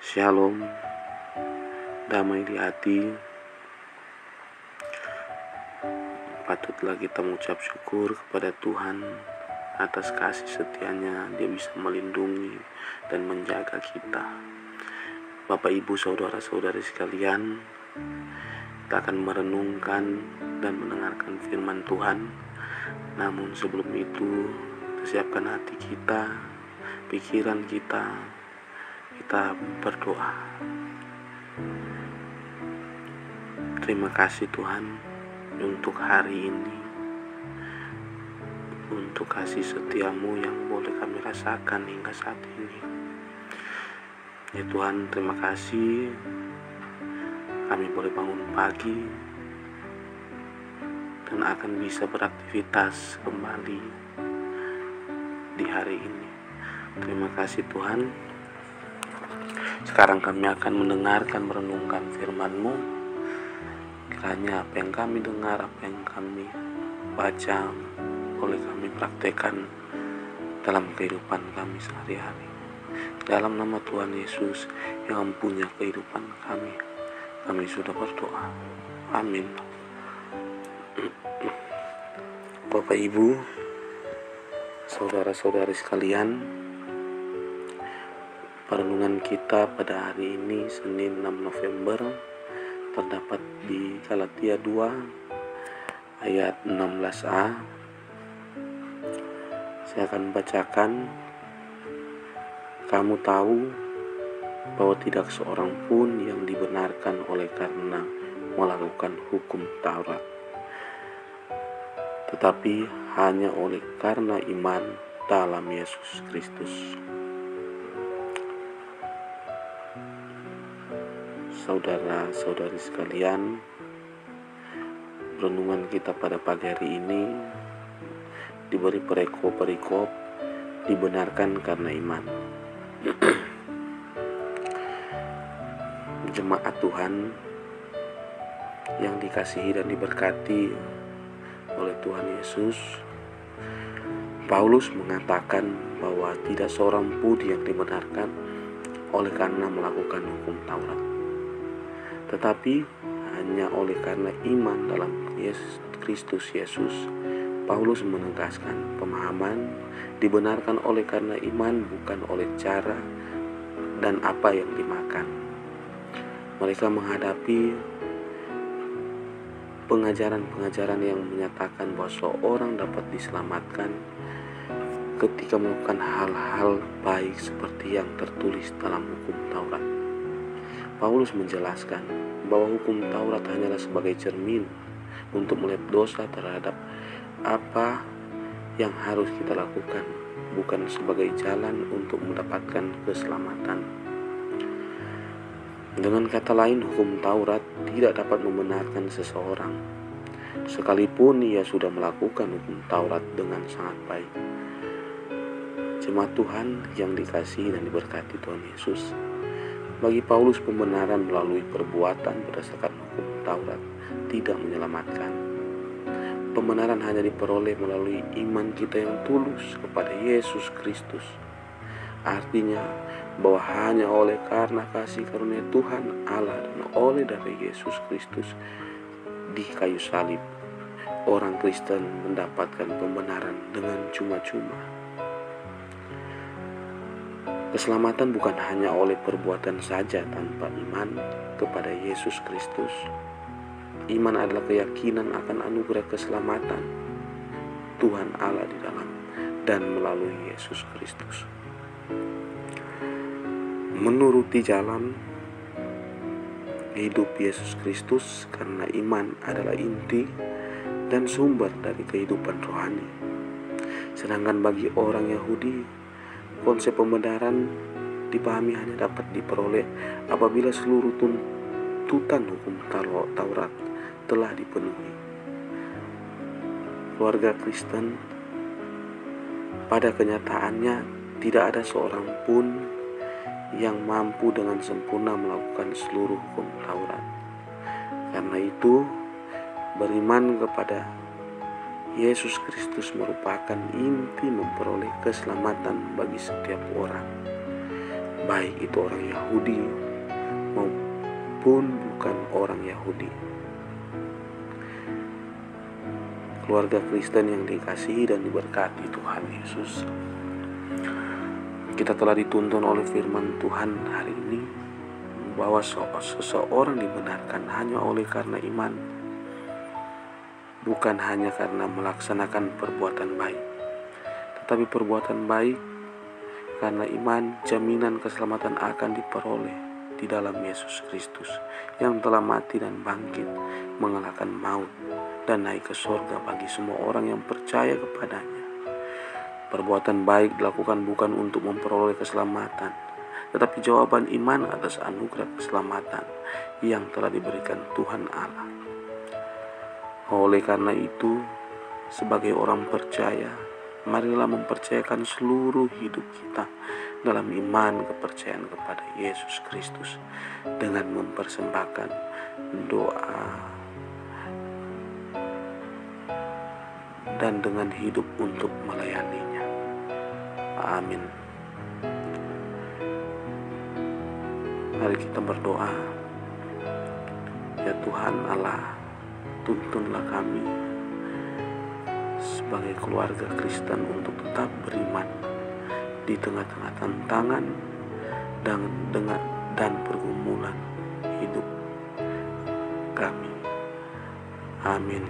Shalom, damai di hati. Patutlah kita mengucap syukur kepada Tuhan atas kasih setianya. Dia bisa melindungi dan menjaga kita. Bapak, Ibu, saudara-saudari sekalian, kita akan merenungkan dan mendengarkan firman Tuhan. Namun sebelum itu, siapkan hati kita, pikiran kita berdoa. Terima kasih Tuhan untuk hari ini, untuk kasih setiamu yang boleh kami rasakan hingga saat ini. Ya Tuhan, terima kasih kami boleh bangun pagi dan akan bisa beraktivitas kembali di hari ini. Terima kasih Tuhan. Sekarang kami akan mendengarkan, merenungkan firman-Mu. Kiranya apa yang kami dengar, apa yang kami baca, boleh kami praktekkan dalam kehidupan kami sehari-hari. Dalam nama Tuhan Yesus yang mempunyai kehidupan kami sudah berdoa. Amin. Bapak, Ibu, saudara-saudari sekalian, perenungan kita pada hari ini Senin 6 November terdapat di Galatia 2 ayat 16a. Saya akan bacakan. Kamu tahu bahwa tidak seorang pun yang dibenarkan oleh karena melakukan hukum Taurat, tetapi hanya oleh karena iman dalam Yesus Kristus. Saudara-saudari sekalian, renungan kita pada pagi hari ini diberi perikop dibenarkan karena iman. Jemaat Tuhan yang dikasihi dan diberkati oleh Tuhan Yesus, Paulus mengatakan bahwa tidak seorang pun yang dibenarkan oleh karena melakukan hukum Taurat, tetapi hanya oleh karena iman dalam Kristus Yesus. Paulus menegaskan pemahaman dibenarkan oleh karena iman, bukan oleh cara dan apa yang dimakan. Mereka menghadapi pengajaran-pengajaran yang menyatakan bahwa seorang dapat diselamatkan ketika melakukan hal-hal baik seperti yang tertulis dalam hukum Taurat. Paulus menjelaskan bahwa hukum Taurat hanyalah sebagai cermin untuk melihat dosa terhadap apa yang harus kita lakukan, bukan sebagai jalan untuk mendapatkan keselamatan. Dengan kata lain, hukum Taurat tidak dapat membenarkan seseorang, sekalipun ia sudah melakukan hukum Taurat dengan sangat baik. Jemaat Tuhan yang dikasihi dan diberkati Tuhan Yesus, bagi Paulus pembenaran melalui perbuatan berdasarkan hukum Taurat tidak menyelamatkan. Pembenaran hanya diperoleh melalui iman kita yang tulus kepada Yesus Kristus. Artinya bahwa hanya oleh karena kasih karunia Tuhan Allah dan oleh dari Yesus Kristus di kayu salib, orang Kristen mendapatkan pembenaran dengan cuma-cuma. Keselamatan bukan hanya oleh perbuatan saja tanpa iman kepada Yesus Kristus. Iman adalah keyakinan akan anugerah keselamatan Tuhan Allah di dalam dan melalui Yesus Kristus. Menuruti jalan hidup Yesus Kristus karena iman adalah inti dan sumber dari kehidupan rohani. Sedangkan bagi orang Yahudi, konsep pembenaran dipahami hanya dapat diperoleh apabila seluruh tuntutan hukum Taurat telah dipenuhi. Keluarga Kristen pada kenyataannya tidak ada seorang pun yang mampu dengan sempurna melakukan seluruh hukum Taurat. Karena itu, beriman kepada Yesus Kristus merupakan inti memperoleh keselamatan bagi setiap orang. baik itu orang Yahudi maupun bukan orang Yahudi. Keluarga Kristen yang dikasihi dan diberkati Tuhan Yesus, kita telah dituntun oleh firman Tuhan hari ini bahwa seseorang dibenarkan hanya oleh karena iman, bukan hanya karena melaksanakan perbuatan baik, tetapi perbuatan baik karena iman. Jaminan keselamatan akan diperoleh di dalam Yesus Kristus yang telah mati dan bangkit, mengalahkan maut dan naik ke surga bagi semua orang yang percaya kepadanya. Perbuatan baik dilakukan bukan untuk memperoleh keselamatan, tetapi jawaban iman atas anugerah keselamatan yang telah diberikan Tuhan Allah. Oleh karena itu, sebagai orang percaya, marilah mempercayakan seluruh hidup kita dalam iman kepercayaan kepada Yesus Kristus dengan mempersembahkan doa dan dengan hidup untuk melayaninya. Amin. Mari kita berdoa. Ya Tuhan Allah, tuntunlah kami sebagai keluarga Kristen untuk tetap beriman di tengah-tengah tantangan dan pergumulan hidup kami. Amin.